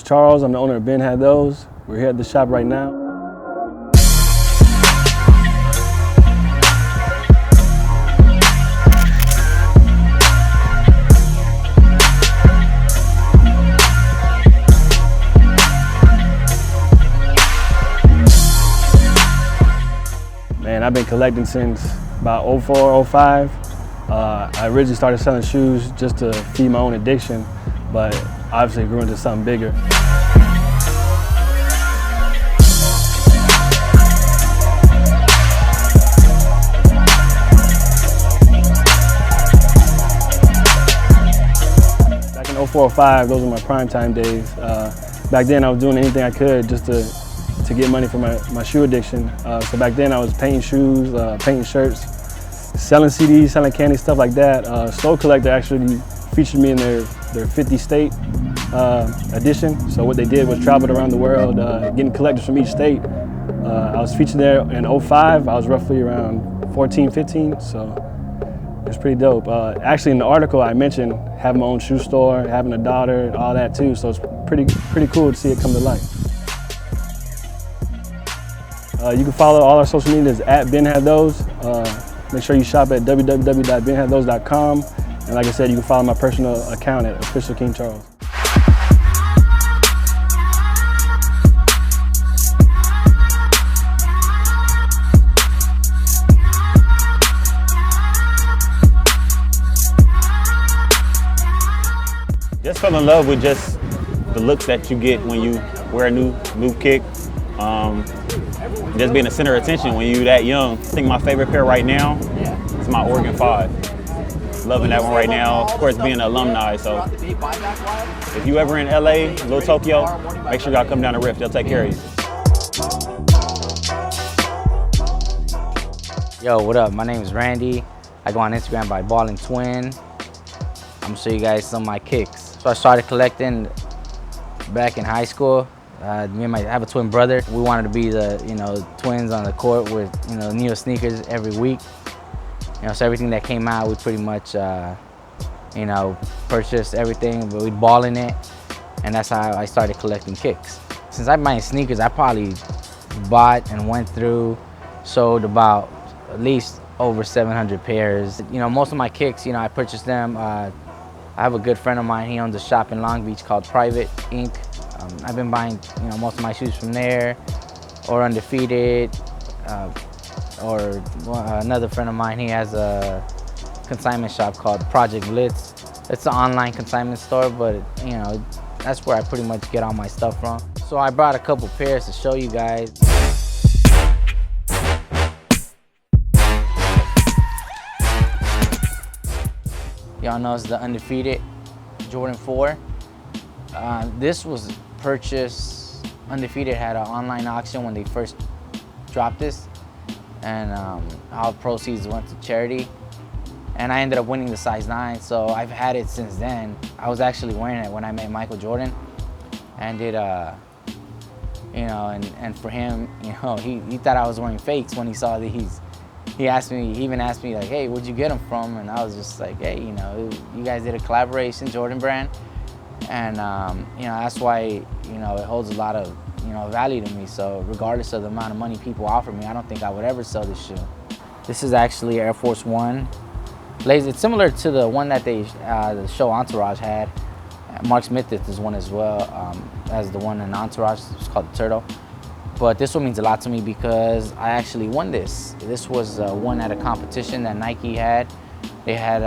Charles. I'm the owner of Ben Had Those. We're here at the shop right now. Man, I've been collecting since about 04, 05. I originally started selling shoes just to feed my own addiction, but obviously grew into something bigger. Back in 04, 05, those were my primetime days. Back then I was doing anything I could just to get money for my shoe addiction. So back then I was painting shoes, painting shirts, selling CDs, selling candy, stuff like that. Soul Collector actually featured me in their 50 state edition. So what they did was traveled around the world, getting collectors from each state. I was featured there in 05. I was roughly around 14, 15, so it's pretty dope. Actually in the article I mentioned having my own shoe store, having a daughter, and all that too, so it's pretty cool to see it come to life. You can follow all our social medias at Ben Had Those. Make sure you shop at www.benhadthose.com. And like I said, you can follow my personal account at Official King Charles. Just fell in love with just the looks that you get when you wear a new kick. Just being the center of attention when you're that young. I think my favorite pair right now is my Oregon 5. Loving that one right now. Of course, being an alumni, so if you ever in LA, Little Tokyo, make sure y'all come down to Rift. They'll take care of you. Yo, what up? My name is Randy. I go on Instagram by Ballin Twn. I'm gonna show you guys some of my kicks. So I started collecting back in high school. I have a twin brother. We wanted to be the twins on the court with new sneakers every week. So everything that came out, we pretty much purchased everything, but we'd ball in it, and that's how I started collecting kicks. Since I'm buying sneakers, I probably bought and went through, sold about at least over 700 pairs. Most of my kicks, I purchased them. I have a good friend of mine. He owns a shop in Long Beach called Private Inc. I've been buying, most of my shoes from there, or Undefeated, or another friend of mine. He has a consignment shop called Project Blitz. It's an online consignment store, but that's where I pretty much get all my stuff from. So I brought a couple pairs to show you guys. Y'all know it's the Undefeated Jordan 4. This was purchased, Undefeated had an online auction when they first dropped this, and all proceeds went to charity. And I ended up winning the size 9, so I've had it since then. I was actually wearing it when I met Michael Jordan, and and for him, he thought I was wearing fakes when he saw these. He even asked me like, hey, where'd you get them from? And I was just like, hey, you guys did a collaboration, Jordan brand. And that's why it holds a lot of value to me. So regardless of the amount of money people offer me, I don't think I would ever sell this shoe. This is actually Air Force One. It's similar to the one that the show Entourage had. Mark Smith did this one as well, as the one in Entourage. It's called the Turtle. But this one means a lot to me because I actually won this. This was won at a competition that Nike had. They had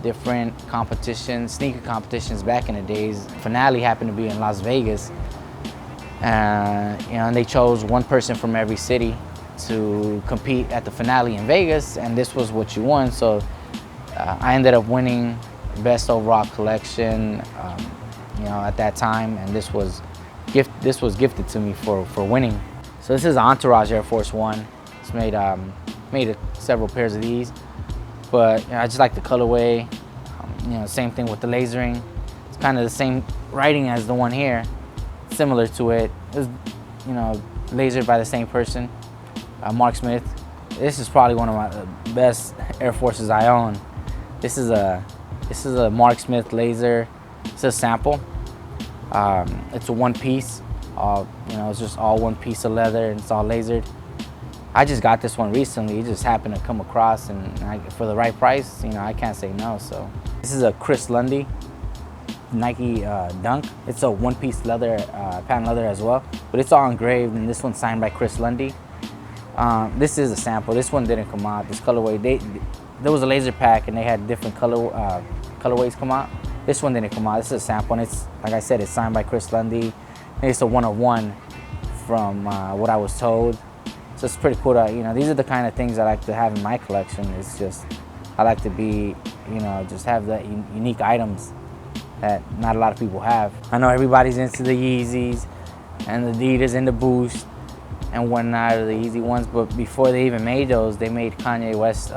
different competitions, sneaker competitions back in the days. Finale happened to be in Las Vegas. And they chose one person from every city to compete at the finale in Vegas, and this was what you won. So I ended up winning best overall collection, at that time, and this was gifted to me for winning. So this is Entourage Air Force One. It's made several pairs of these, but I just like the colorway. Same thing with the lasering. It's kind of the same writing as the one here, similar to it. It was, lasered by the same person, Mark Smith. This is probably one of my best Air Forces I own. This is a Mark Smith laser. It's a sample. It's a one piece. It's just all one piece of leather and it's all lasered. I just got this one recently. It just happened to come across, and for the right price, I can't say no. So this is a Chris Lundy Nike Dunk. It's a one-piece leather, patent leather as well, but it's all engraved, and this one's signed by Chris Lundy. This is a sample. This one didn't come out. This colorway, there was a laser pack, and they had different colorways come out. This one didn't come out. This is a sample, and it's, like I said, it's signed by Chris Lundy. And it's a 101 from what I was told. So it's pretty cool to, these are the kind of things I like to have in my collection. It's just, I like to be, just have the unique items that not a lot of people have. I know everybody's into the Yeezys and the Adidas and the Boost and whatnot, or the Yeezy ones, but before they even made those, they made Kanye West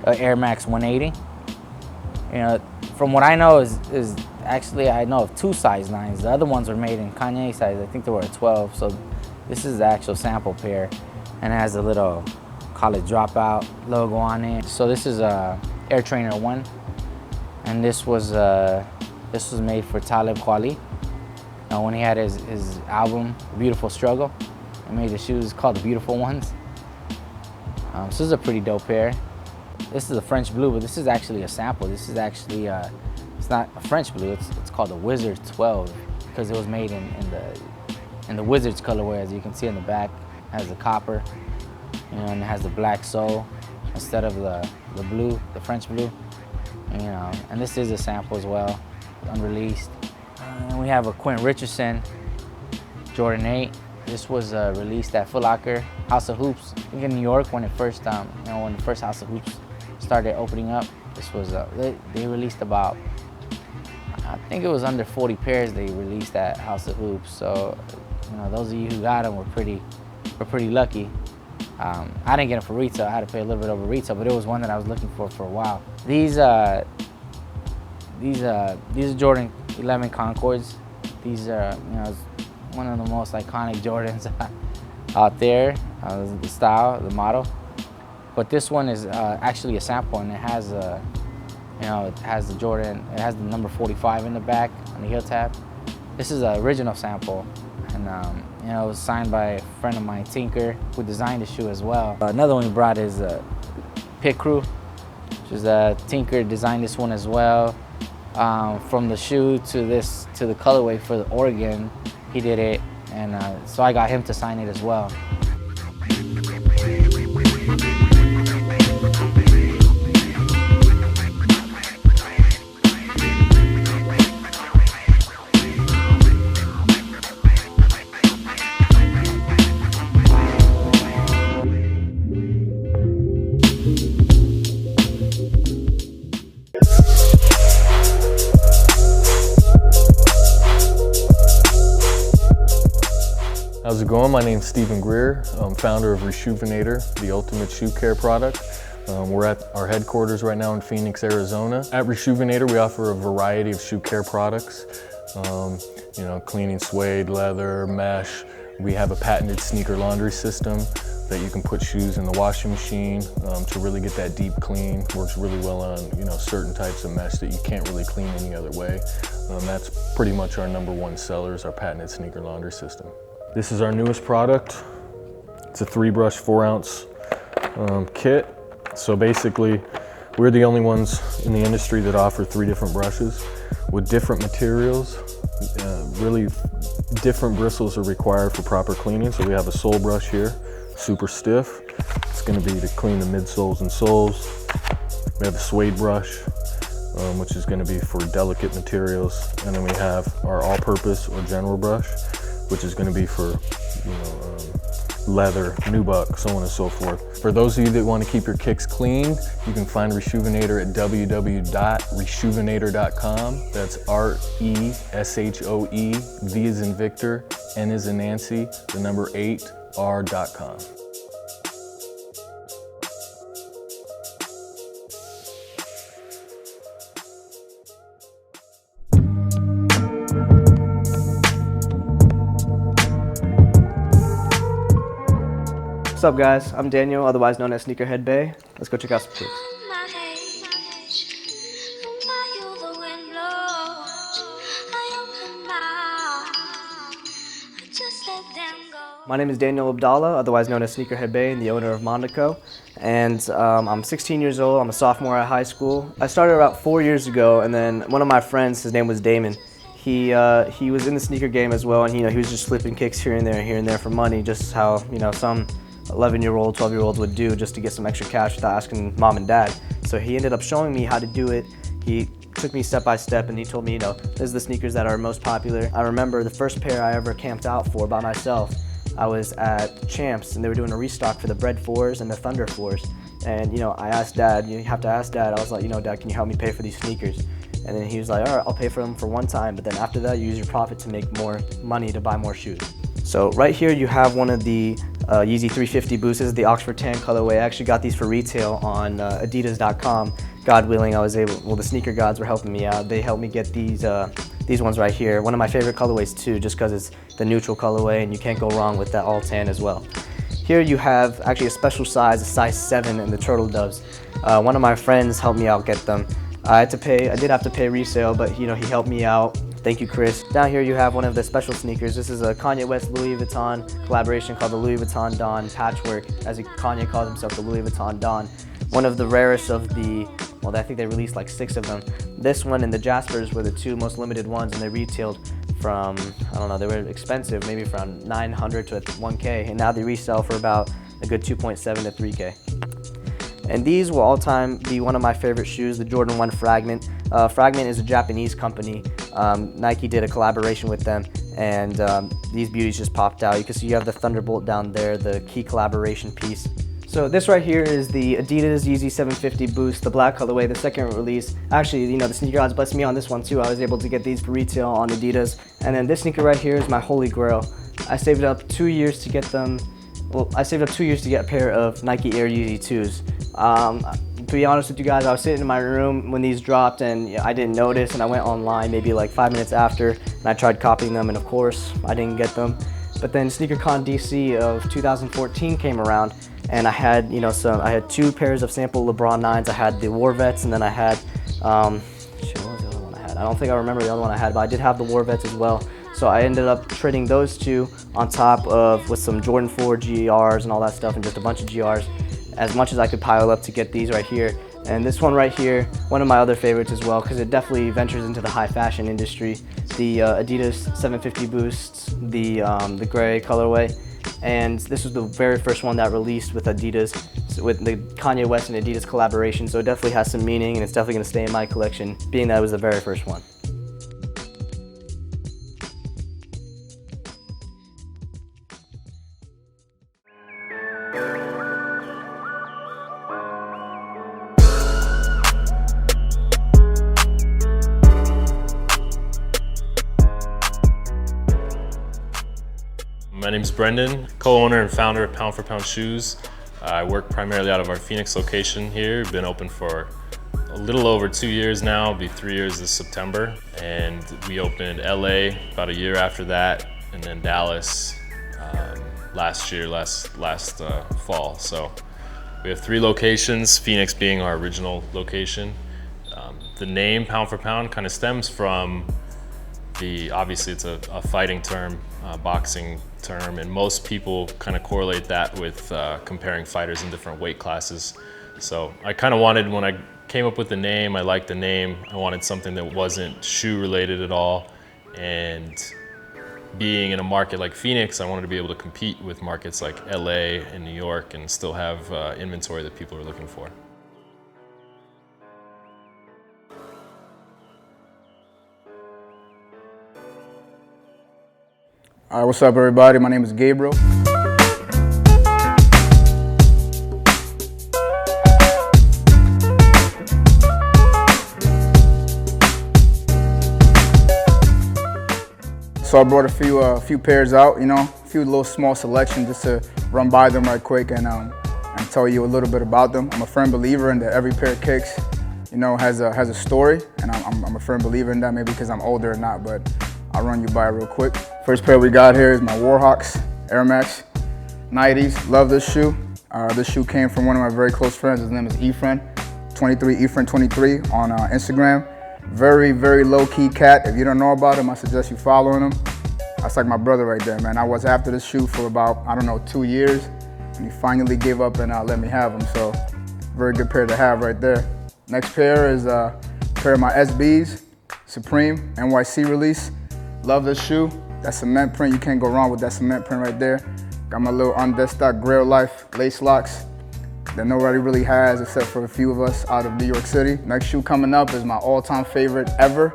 Air Max 180. From what I know is actually, I know of 2 size 9s. The other ones were made in Kanye size. I think they were a 12. So this is the actual sample pair, and it has a little college dropout logo on it. So this is Air Trainer 1, and this was made for Talib Kweli. When he had his album Beautiful Struggle, he made the shoes called the Beautiful Ones. So this is a pretty dope pair. This is a French blue, but this is actually a sample. This is actually it's not a French blue. It's called the Wizard 12 because it was made in the Wizards colorway, as you can see in the back. It has the copper, and it has the black sole instead of the blue, the French blue. And this is a sample as well, unreleased. And we have a Quentin Richardson Jordan 8. This was released at Foot Locker, House of Hoops, I think in New York when it first, when the first House of Hoops started opening up. This was they released about, I think it was under 40 pairs they released at House of Hoops. So, those of you who got them were pretty lucky. I didn't get them for retail. I had to pay a little bit over retail, but it was one that I was looking for a while. These are Jordan 11 Concords. These are, one of the most iconic Jordans out there, the style, the model. But this one is actually a sample, and it has it has the Jordan, it has the number 45 in the back on the heel tab. This is an original sample, and it was signed by a friend of mine, Tinker, who designed the shoe as well. Another one we brought is Pit Crew, which is Tinker designed this one as well. From the shoe to the colorway for the Oregon, he did it, and so I got him to sign it as well. How's it going? My name's Stephen Greer. I'm founder of Reshoevn8r, the ultimate shoe care product. We're at our headquarters right now in Phoenix, Arizona. At Reshoevn8r, we offer a variety of shoe care products. Cleaning suede, leather, mesh. We have a patented sneaker laundry system that you can put shoes in the washing machine to really get that deep clean. Works really well on certain types of mesh that you can't really clean any other way. That's pretty much our #1 seller, is our patented sneaker laundry system. This is our newest product. It's a 3-brush, 4-ounce kit. So basically, we're the only ones in the industry that offer 3 different brushes with different materials. Really different bristles are required for proper cleaning. So we have a sole brush here, super stiff. It's gonna be to clean the midsoles and soles. We have a suede brush, which is gonna be for delicate materials. And then we have our all-purpose or general brush, which is going to be for leather, nubuck, so on and so forth. For those of you that want to keep your kicks clean, you can find Reshoevn8r at www.reshoevn8r.com. That's RESHOE, V as in Victor, N as in Nancy, the number 8R.com. What's up, guys? I'm Daniel, otherwise known as Sneakerhead Bay. Let's go check out some kicks. My name is Daniel Abdallah, otherwise known as Sneakerhead Bay, and the owner of Monaco. And I'm 16 years old. I'm a sophomore at high school. I started about 4 years ago, and then one of my friends, his name was Damon. He was in the sneaker game as well, and he was just slipping kicks here and there for money, just how some 11-year-old, 12-year-olds would do, just to get some extra cash without asking mom and dad. So he ended up showing me how to do it. He took me step by step, and he told me, this is the sneakers that are most popular. I remember the first pair I ever camped out for by myself. I was at Champs, and they were doing a restock for the Bread 4s and the Thunder 4s. And I asked Dad, you have to ask Dad, I was like, Dad, can you help me pay for these sneakers? And then he was like, all right, I'll pay for them for one time, but then after that, you use your profit to make more money to buy more shoes. So right here you have one of the Yeezy 350 boosts. This is the Oxford Tan colorway. I actually got these for retail on adidas.com. God willing, the sneaker gods were helping me out. They helped me get these ones right here. One of my favorite colorways too, just because it's the neutral colorway and you can't go wrong with that all tan as well. Here you have actually a special size, a size 7 in the Turtle Doves. One of my friends helped me out get them. I did have to pay resale, but he helped me out. Thank you, Chris. Down here you have one of the special sneakers. This is a Kanye West Louis Vuitton collaboration called the Louis Vuitton Don Patchwork, as Kanye calls himself, the Louis Vuitton Don. One of the rarest of the, well, I think they released like 6 of them. This one and the Jaspers were the 2 most limited ones, and they retailed from, I don't know, they were expensive, maybe from 900 to 1K, and now they resell for about a good 2.7 to 3K. And these will all time be one of my favorite shoes, the Jordan 1 Fragment. Fragment is a Japanese company. Nike did a collaboration with them, and these beauties just popped out. You can see you have the Thunderbolt down there, the key collaboration piece. So this right here is the Adidas Yeezy 750 Boost, the black colorway, the second release. Actually, the sneaker gods blessed me on this one too. I was able to get these for retail on Adidas. And then this sneaker right here is my holy grail. I saved up 2 years to get them. Well, I saved up 2 years to get a pair of Nike Air Yeezy 2s. To be honest with you guys, I was sitting in my room when these dropped and I didn't notice, and I went online maybe like 5 minutes after and I tried copying them, and of course I didn't get them. But then SneakerCon DC of 2014 came around, and I had I had 2 pairs of sample LeBron 9s. I had the War Vets, and then I had what was the other one I had? I don't think I remember the other one I had, but I did have the War Vets as well. So I ended up trading those 2 on top of with some Jordan 4 GRs and all that stuff, and just a bunch of GRs, as much as I could pile up to get these right here. And this one right here, one of my other favorites as well, because it definitely ventures into the high fashion industry. The Adidas 750 Boosts, the gray colorway, and this was the very first one that released with Adidas, with the Kanye West and Adidas collaboration. So it definitely has some meaning, and it's definitely going to stay in my collection, being that it was the very first one. My name's Brendan, co-owner and founder of Pound for Pound Shoes. I work primarily out of our Phoenix location here. Been open for a little over 2 years now, it'll be 3 years this September. And we opened LA about a year after that, and then Dallas last fall. So we have 3 locations, Phoenix being our original location. The name Pound for Pound kind of stems from obviously it's a fighting term, boxing term, and most people kind of correlate that with comparing fighters in different weight classes. So I kind of wanted, when I came up with the name, I liked the name, I wanted something that wasn't shoe related at all, and being in a market like Phoenix, I wanted to be able to compete with markets like LA and New York and still have inventory that people are looking for. All right, what's up, everybody? My name is Gabriel. So I brought a few pairs out, a few little small selections just to run by them right quick and tell you a little bit about them. I'm a firm believer in that every pair of kicks, has a story, and I'm a firm believer in that, maybe because I'm older or not, but I'll run you by real quick. First pair we got here is my Warhawks Air Max 90s. Love this shoe. This shoe came from one of my very close friends. His name is Efren23 on Instagram. Very, very low-key cat. If you don't know about him, I suggest you following him. That's like my brother right there, man. I was after the shoe for about, I don't know, 2 years, and he finally gave up and let me have them. So, very good pair to have right there. Next pair is a pair of my SBs, Supreme NYC release. Love this shoe. That cement print, you can't go wrong with that cement print right there. Got my little undestock Grail Life lace locks that nobody really has except for a few of us out of New York City. Next shoe coming up is my all-time favorite ever.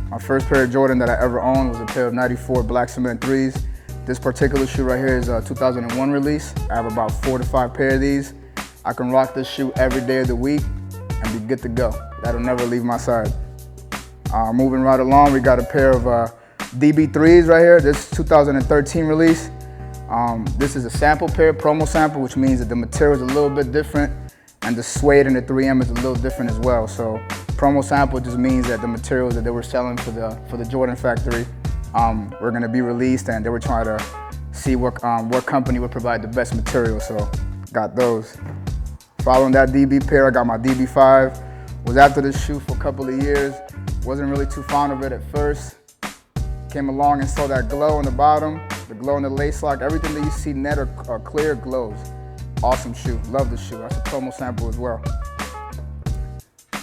My first pair of Jordan that I ever owned was a pair of 94 black cement 3s. This particular shoe right here is a 2001 release. I have about 4 to 5 pair of these. I can rock this shoe every day of the week and be good to go. That'll never leave my side. Moving right along, we got a pair of DB3s right here. This 2013 release. This is a sample pair, promo sample, which means that the material is a little bit different and the suede and the 3M is a little different as well. So promo sample just means that the materials that they were selling for the Jordan factory were going to be released, and they were trying to see what company would provide the best material. So got those. Following that DB pair, I got my DB5. Was after this shoe for a couple of years. Wasn't really too fond of it at first. Came along and saw that glow on the bottom, the glow in the lace lock, everything that you see net or clear glows. Awesome shoe, love the shoe. That's a promo sample as well.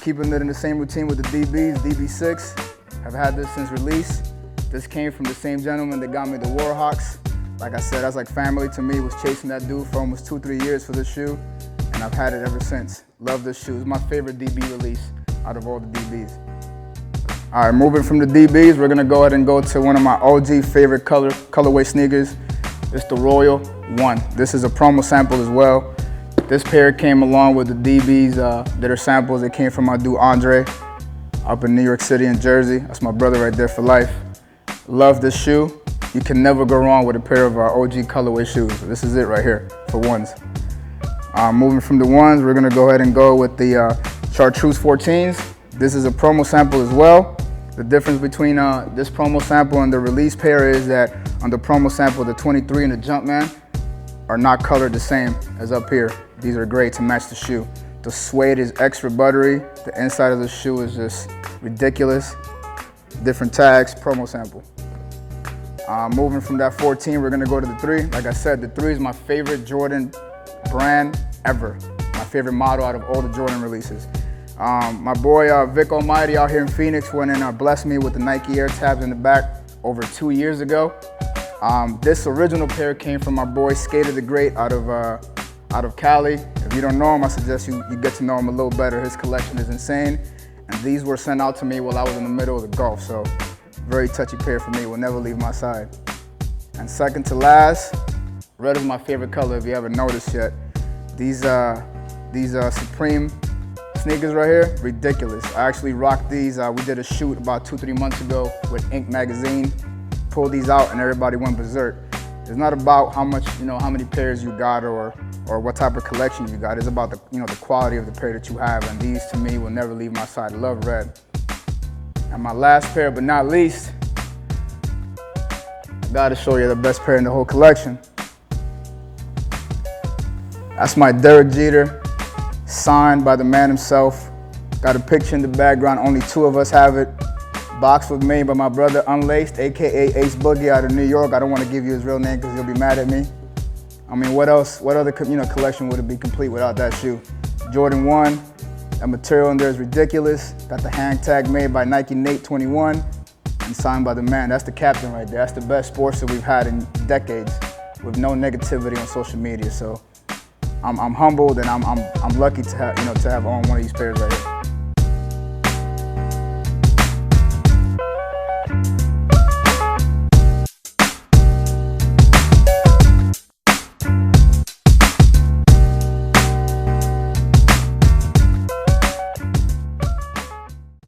Keeping it in the same routine with the DBs, DB6. Have had this since release. This came from the same gentleman that got me the Warhawks. Like I said, that's like family to me. Was chasing that dude for almost 2-3 years for this shoe, and I've had it ever since. Love this shoe. It's my favorite DB release out of all the DBs. All right, moving from the DBs, we're gonna go ahead and go to one of my OG favorite colorway sneakers. It's the Royal 1. This is a promo sample as well. This pair came along with the DBs that are samples. It came from my dude Andre up in New York City and Jersey. That's my brother right there for life. Love this shoe. You can never go wrong with a pair of OG colorway shoes. This is it right here for ones. Moving from the ones, we're gonna go ahead and go with the Chartreuse 14s. This is a promo sample as well. The difference between this promo sample and the release pair is that on the promo sample, the 23 and the Jumpman are not colored the same as up here. These are great to match the shoe. The suede is extra buttery. The inside of the shoe is just ridiculous. Different tags, promo sample. Moving from that 14, we're gonna go to the 3. Like I said, the 3 is my favorite Jordan brand ever. My favorite model out of all the Jordan releases. My boy Vic Almighty out here in Phoenix went and blessed me with the Nike Air tabs in the back over 2 years ago. This original pair came from my boy Skater the Great out of Cali. If you don't know him, I suggest you get to know him a little better. His collection is insane. And these were sent out to me while I was in the middle of the Gulf. So very touchy pair for me, will never leave my side. And second to last, red is my favorite color if you haven't noticed yet. These Supreme sneakers right here, ridiculous. I actually rocked these. We did a shoot about 2-3 months ago with Ink magazine. Pulled these out and everybody went berserk. It's not about how much, how many pairs you got or what type of collection you got. It's about the quality of the pair that you have, and these to me will never leave my side. I love red. And my last pair, but not least, I gotta show you the best pair in the whole collection. That's my Derek Jeter, signed by the man himself. Got a picture in the background, only 2 of us have it. Box was made by my brother Unlaced, AKA Ace Boogie out of New York. I don't want to give you his real name because he'll be mad at me. I mean, what else? What other collection would it be complete without that shoe? Jordan 1, that material in there is ridiculous. Got the hang tag made by Nike Nate 21 and signed by the man. That's the captain right there. That's the best sports that we've had in decades with no negativity on social media. So I'm humbled and I'm lucky to have owned one of these pairs right here.